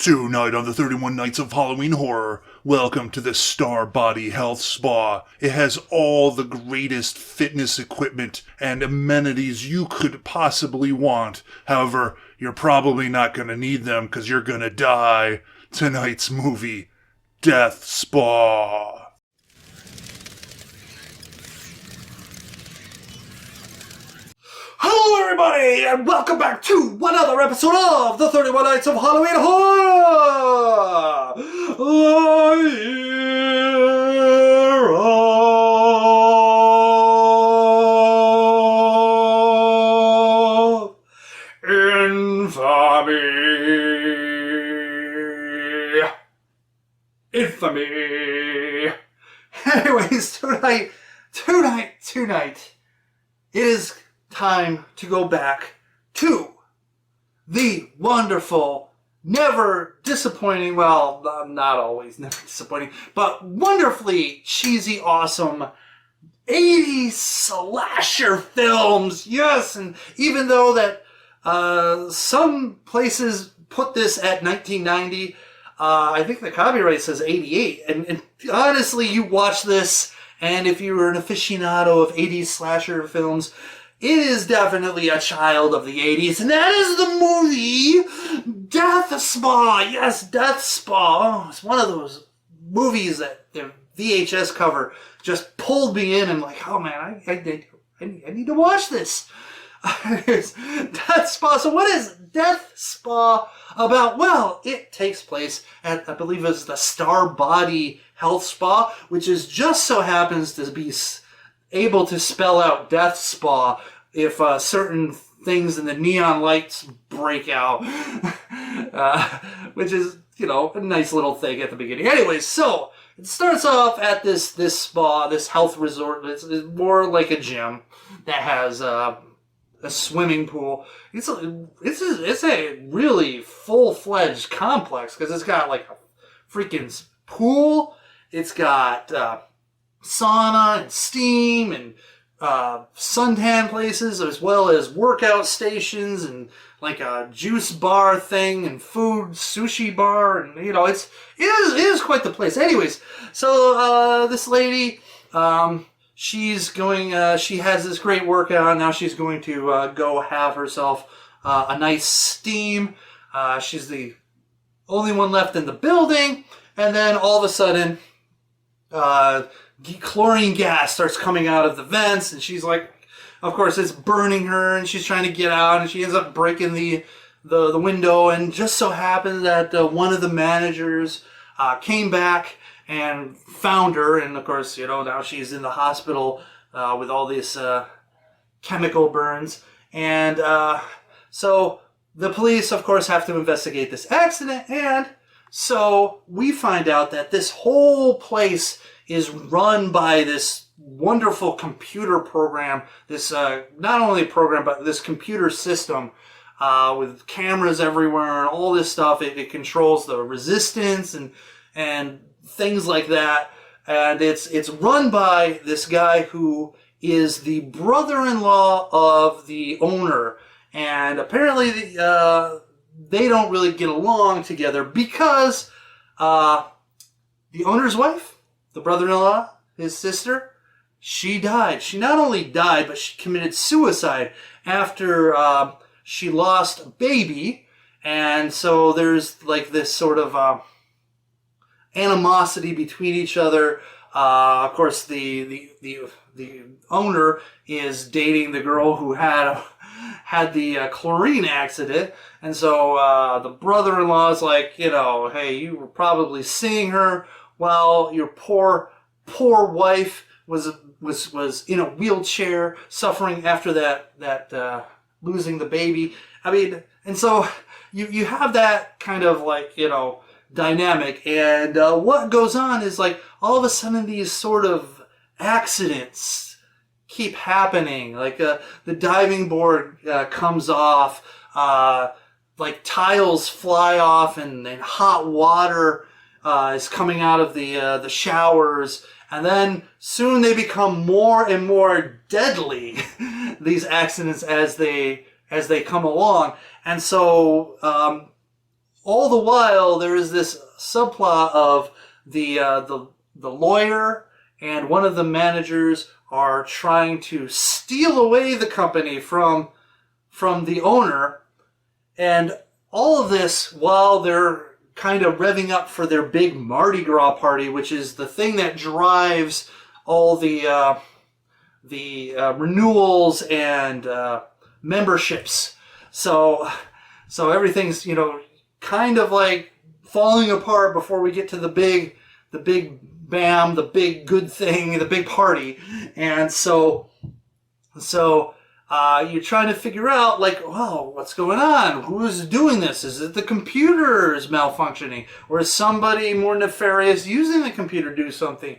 Tonight on the 31 Nights of Halloween Horror, welcome to the Star Body Health Spa. It has all the greatest fitness equipment and amenities you could possibly want. However, you're probably not going to need them because you're going to die. Tonight's movie, Death Spa. Hello everybody, and welcome back to another episode of the 31 Nights of Halloween Horror! The year of Infamy. Anyways, tonight, it is time to go back to the wonderful, never disappointing, well, not always never disappointing, but wonderfully cheesy, awesome 80s slasher films. Yes, and even though that some places put this at 1990, I think the copyright says 88, and honestly, you watch this, and if you were an aficionado of 80s slasher films, it is definitely a child of the 80s, and that is the movie Death Spa. Yes, Death Spa. Oh, it's one of those movies that the VHS cover just pulled me in and like, oh man, I need to watch this. Death Spa. So what is Death Spa about? Well, it takes place at, I believe it's the Star Body Health Spa, which is just so happens to be able to spell out Death Spa if certain things in the neon lights break out, which is, you know, a nice little thing at the beginning. Anyways, so it starts off at this spa, this health resort. It's more like a gym that has a swimming pool. It's a really full-fledged complex because it's got like a freaking pool. It's got sauna and steam and suntan places, as well as workout stations and like a juice bar thing and food sushi bar, and you know it is quite the place. Anyways, so this lady, she's going. She has this great workout. Now she's going to go have herself a nice steam. She's the only one left in the building, and then all of a sudden, chlorine gas starts coming out of the vents, and she's like, of course it's burning her, and she's trying to get out, and she ends up breaking the window, and just so happened that one of the managers came back and found her, and of course, you know, now she's in the hospital with all these chemical burns, and so the police, of course, have to investigate this accident, and so we find out that this whole place is run by this wonderful computer program, this not only program, but this computer system with cameras everywhere and all this stuff. It controls the resistance and things like that. And it's run by this guy who is the brother-in-law of the owner. And apparently they don't really get along together because the owner's wife, the brother-in-law, his sister, she died. She not only died, but she committed suicide after she lost a baby. And so there's like this sort of animosity between each other. Of course, the owner is dating the girl who had the chlorine accident. And so the brother-in-law is like, you know, hey, you were probably seeing her while your poor wife was in a wheelchair suffering after that losing the baby. I mean, and so you have that kind of like, you know, dynamic, and what goes on is like all of a sudden these sort of accidents keep happening. Like the diving board comes off, like tiles fly off, and hot water is coming out of the showers, and then soon they become more and more deadly. These accidents as they come along, and so all the while there is this subplot of the lawyer and one of the managers are trying to steal away the company from the owner, and all of this while they're kind of revving up for their big Mardi Gras party, which is the thing that drives all the renewals and memberships. So everything's, kind of like falling apart before we get to the big bam, the big good thing, the big party. And so you're trying to figure out, like, well, what's going on? Who's doing this? Is it the computer's malfunctioning? Or is somebody more nefarious using the computer to do something?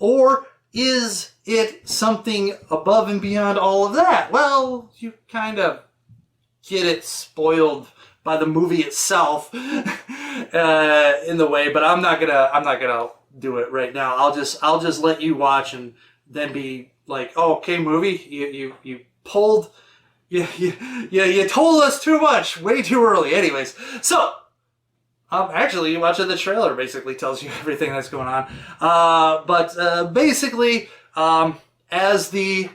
Or is it something above and beyond all of that? Well, you kind of get it spoiled by the movie itself in the way, but I'm not gonna do it right now. I'll just let you watch and then be like, oh, okay, movie, you pulled, you told us too much, way too early. Anyways, so actually, watching the trailer basically tells you everything that's going on. But basically, as the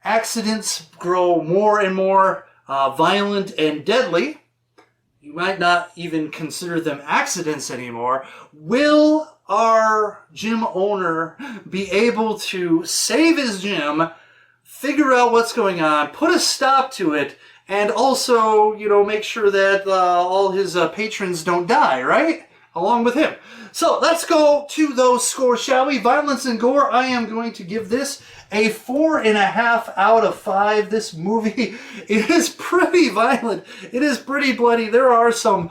accidents grow more and more violent and deadly, you might not even consider them accidents anymore. Will our gym owner be able to save his gym, figure out what's going on, put a stop to it, and also, make sure that all his patrons don't die, right? Along with him. So let's go to those scores, shall we? Violence and gore. I am going to give this a 4.5 out of 5. This movie, it is pretty violent. It is pretty bloody. There are some...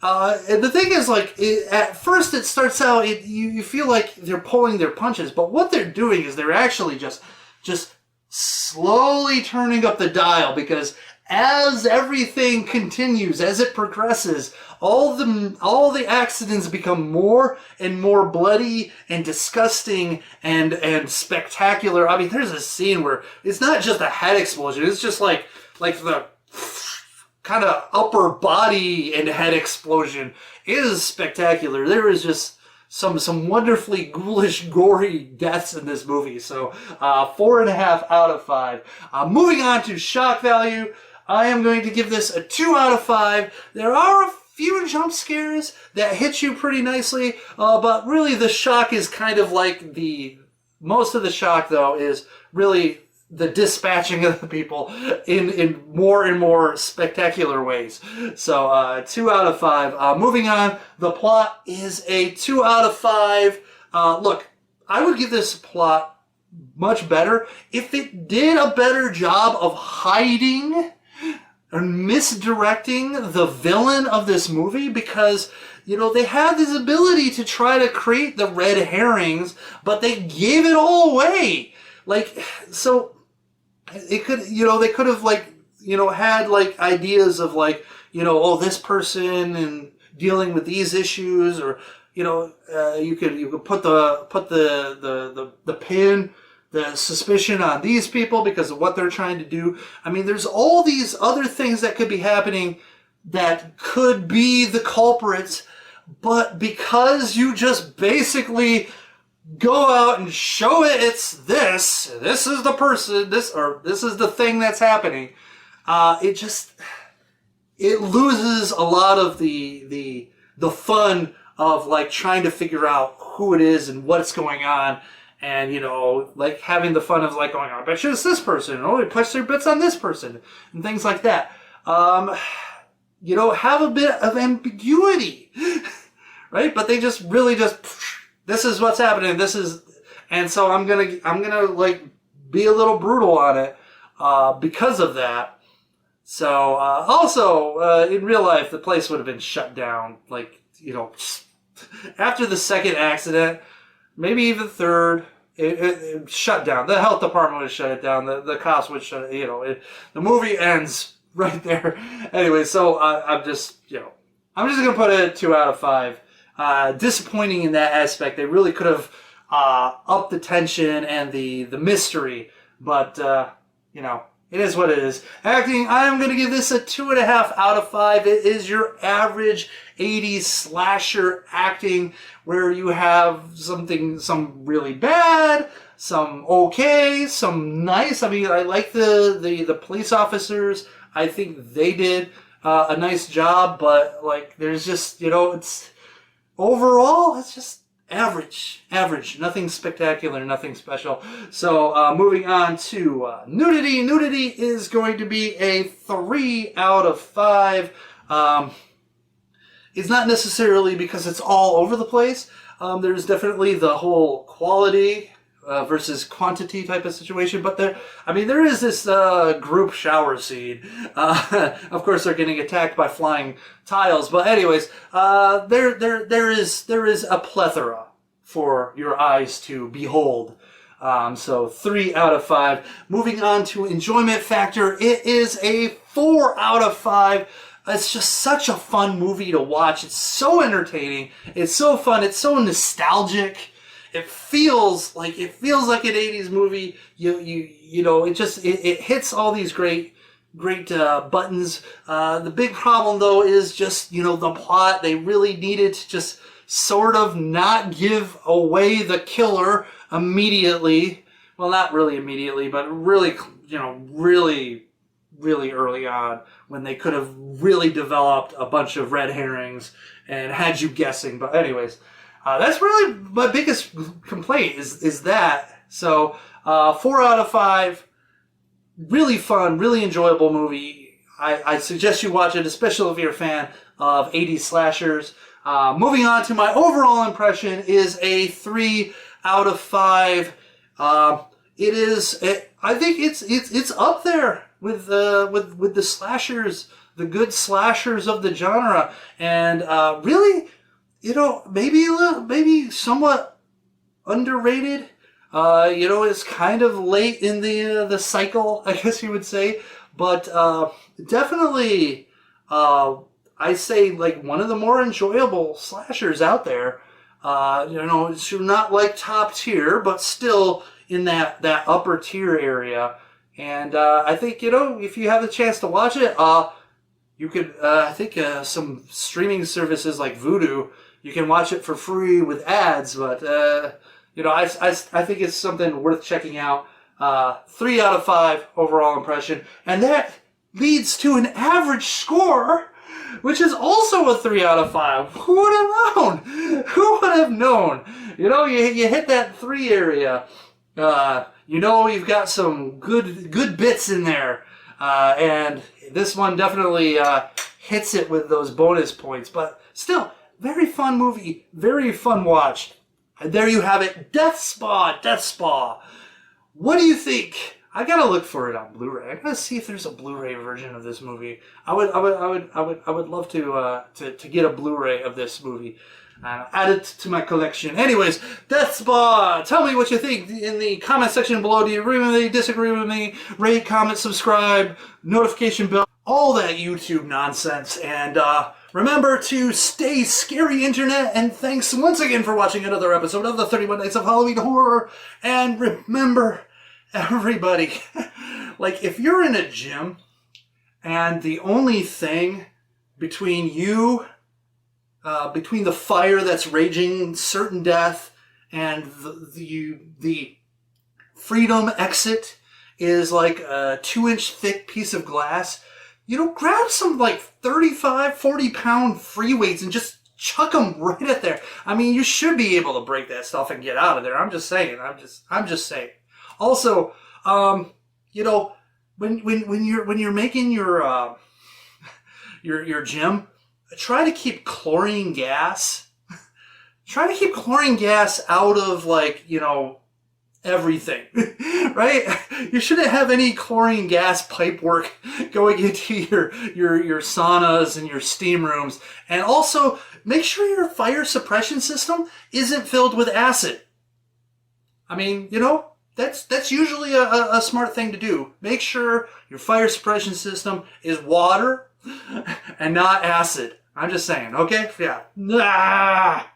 and the thing is, like, at first it starts out, you feel like they're pulling their punches, but what they're doing is they're actually just slowly turning up the dial, because as everything continues, as it progresses, all the accidents become more and more bloody and disgusting and spectacular. I mean, there's a scene where it's not just a head explosion; it's just like the kind of upper body and head explosion. It is spectacular. There is just some wonderfully ghoulish, gory deaths in this movie. So 4.5 out of 5. Moving on to shock value. I am going to give this a 2 out of 5. There are a few jump scares that hit you pretty nicely, but really the shock is kind of like most of the shock, though, is really the dispatching of the people in more and more spectacular ways. So 2 out of 5. Moving on, the plot is a 2 out of 5. Look, I would give this plot much better if it did a better job of hiding and misdirecting the villain of this movie, because they had this ability to try to create the red herrings, but they gave it all away. So it could, they could have had ideas of oh, this person and dealing with these issues, or you could put the pin, the suspicion on these people because of what they're trying to do. I mean, there's all these other things that could be happening that could be the culprits, but because you just basically go out and show this is the person, this is the thing that's happening, it loses a lot of the fun of trying to figure out who it is and what's going on. And, having the fun of going, I bet you it's this person. Oh, they push their bits on this person. And things like that. Have a bit of ambiguity. Right? But they just really this is what's happening. And so I'm gonna be a little brutal on it, because of that. So, also, in real life, the place would have been shut down. After the second accident, maybe even third, it shut down. The health department would shut it down. The cops would shut it. The movie ends right there. Anyway, so I'm just gonna put it at 2 out of 5. Disappointing in that aspect. They really could have upped the tension and the mystery, but It is what it is. Acting, I'm going to give this a 2.5 out of 5. It is your average 80s slasher acting where you have some really bad, some okay, some nice. I mean, I like the police officers. I think they did a nice job, but like there's just, it's overall, it's just average, nothing spectacular, nothing special. So moving on to Nudity. Nudity is going to be a 3 out of 5. It's not necessarily because it's all over the place. There's definitely the whole quality versus quantity type of situation, but there is this group shower scene. Of course, they're getting attacked by flying tiles, but anyways, there is a plethora for your eyes to behold. So 3 out of 5. Moving on to enjoyment factor, it is a 4 out of 5. It's just such a fun movie to watch. It's so entertaining. It's so fun. It's so nostalgic. It feels like an 80s movie. It hits all these great buttons. The big problem though is just, the plot. They really needed to just sort of not give away the killer immediately. Well, not really immediately, but really, really early on, when they could have really developed a bunch of red herrings and had you guessing. But anyways, that's really my biggest complaint is that. So 4 out of 5. Really fun, really enjoyable movie. I suggest you watch it, especially if you're a fan of 80s slashers. Moving on to my overall impression is a 3 out of 5. I think it's up there with the slashers, the good slashers of the genre, and really, maybe somewhat underrated. It's kind of late in the cycle, I guess you would say, but definitely, I say like one of the more enjoyable slashers out there. It's not like top tier, but still in that upper tier area. And I think, if you have the chance to watch it, you could, I think some streaming services like Vudu, you can watch it for free with ads, but, I think it's something worth checking out. 3 out of 5 overall impression. And that leads to an average score, which is also a 3 out of 5. Who would have known? Who would have known? You hit that 3 area. You've got some good bits in there. And this one definitely hits it with those bonus points. But still, very fun movie. Very fun watch. And there you have it. Death Spa. What do you think? I gotta look for it on Blu-ray. I gotta see if there's a Blu-ray version of this movie. I would love to get a Blu-ray of this movie. Add it to my collection. Anyways, Death Spa. Tell me what you think in the comment section below. Do you agree with me? Disagree with me? Rate, comment, subscribe, notification bell, all that YouTube nonsense. And remember to stay scary, internet. And thanks once again for watching another episode of the 31 Nights of Halloween Horror. And remember, everybody, like if you're in a gym and the only thing between you, between the fire that's raging, certain death, and the freedom exit is like a 2-inch thick piece of glass, grab some like 35, 40 pound free weights and just chuck them right at there. I mean, you should be able to break that stuff and get out of there. I'm just saying. I'm just saying. Also, when you're making your gym, try to keep chlorine gas. Try to keep chlorine gas out of everything, right? You shouldn't have any chlorine gas pipe work going into your saunas and your steam rooms. And also, make sure your fire suppression system isn't filled with acid. I mean, that's usually a smart thing to do. Make sure your fire suppression system is water and not acid. I'm just saying, okay? Yeah.